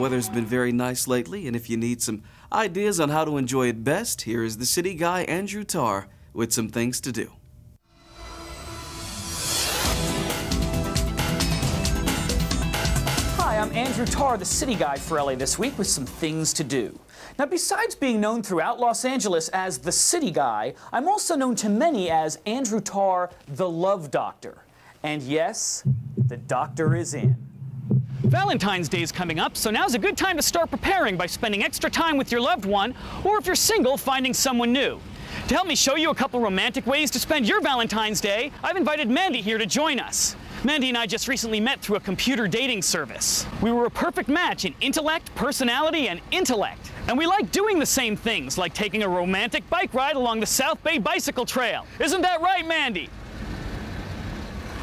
Weather's been very nice lately, and if you need some ideas on how to enjoy it best, here is the city guy Andrew Tarr with some things to do. Hi, I'm Andrew Tarr, the city guy for LA this week with some things to do. Now, besides being known throughout Los Angeles as the city guy, I'm also known to many as Andrew Tarr, the love doctor. And yes, the doctor is in. Valentine's Day is coming up, so now's a good time to start preparing by spending extra time with your loved one, or if you're single, finding someone new. To help me show you a couple romantic ways to spend your Valentine's Day, I've invited Mandy here to join us. Mandy and I just recently met through a computer dating service. We were a perfect match in intellect, personality, and intellect. And we like doing the same things, like taking a romantic bike ride along the South Bay Bicycle Trail. Isn't that right, Mandy?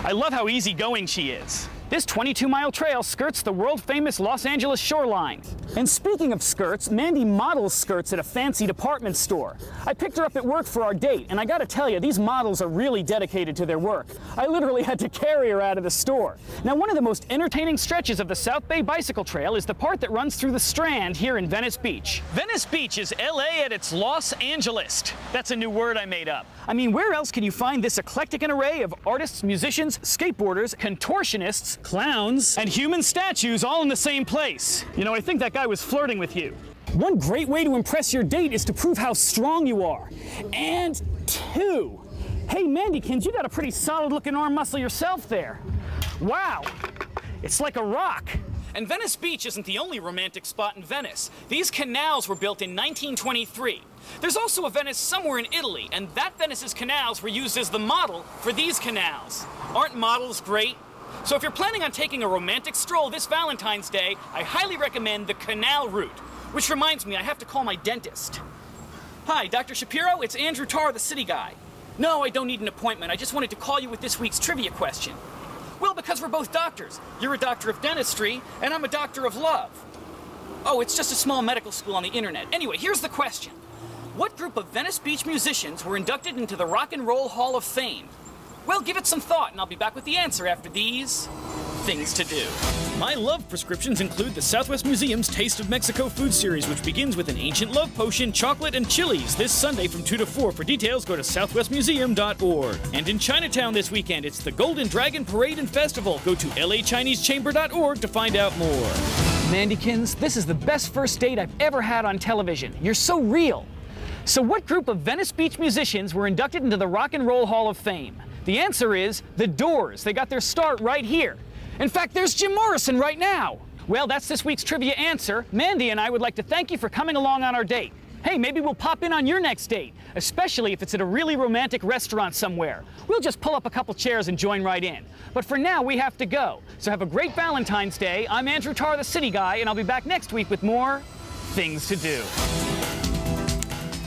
I love how easygoing she is. This 22-mile trail skirts the world-famous Los Angeles shoreline. And speaking of skirts, Mandy models skirts at a fancy department store. I picked her up at work for our date, and I gotta tell you, these models are really dedicated to their work. I literally had to carry her out of the store. Now, one of the most entertaining stretches of the South Bay Bicycle Trail is the part that runs through the Strand here in Venice Beach. Venice Beach is LA at its Los Angeles. That's a new word I made up. I mean, where else can you find this eclectic an array of artists, musicians, skateboarders, contortionists, clowns, and human statues all in the same place? You know, I think that guy was flirting with you. One great way to impress your date is to prove how strong you are. And two, hey Mandykins, you got a pretty solid looking arm muscle yourself there. Wow, it's like a rock. And Venice Beach isn't the only romantic spot in Venice. These canals were built in 1923. There's also a Venice somewhere in Italy, and that Venice's canals were used as the model for these canals. Aren't models great? So if you're planning on taking a romantic stroll this Valentine's Day, I highly recommend the canal route. Which reminds me, I have to call my dentist. Hi, Dr. Shapiro, it's Andrew Tarr, the city guy. No, I don't need an appointment. I just wanted to call you with this week's trivia question. Well, because we're both doctors. You're a doctor of dentistry, and I'm a doctor of love. Oh, it's just a small medical school on the internet. Anyway, here's the question. What group of Venice Beach musicians were inducted into the Rock and Roll Hall of Fame? Well, give it some thought, and I'll be back with the answer after these things to do. My love prescriptions include the Southwest Museum's Taste of Mexico food series, which begins with an ancient love potion, chocolate, and chilies this Sunday from 2 to 4. For details, go to southwestmuseum.org. And in Chinatown this weekend, it's the Golden Dragon Parade and Festival. Go to lachinesechamber.org to find out more. Mandykins, this is the best first date I've ever had on television. You're so real. So what group of Venice Beach musicians were inducted into the Rock and Roll Hall of Fame? The answer is The Doors. They got their start right here. In fact, there's Jim Morrison right now. Well, that's this week's trivia answer. Mandy and I would like to thank you for coming along on our date. Hey, maybe we'll pop in on your next date, especially if it's at a really romantic restaurant somewhere. We'll just pull up a couple chairs and join right in. But for now, we have to go. So have a great Valentine's Day. I'm Andrew Tarr, the city guy, and I'll be back next week with more things to do.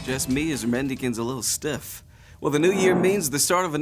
Just me, is Mandykins a little stiff? Well, the new year means the start of a new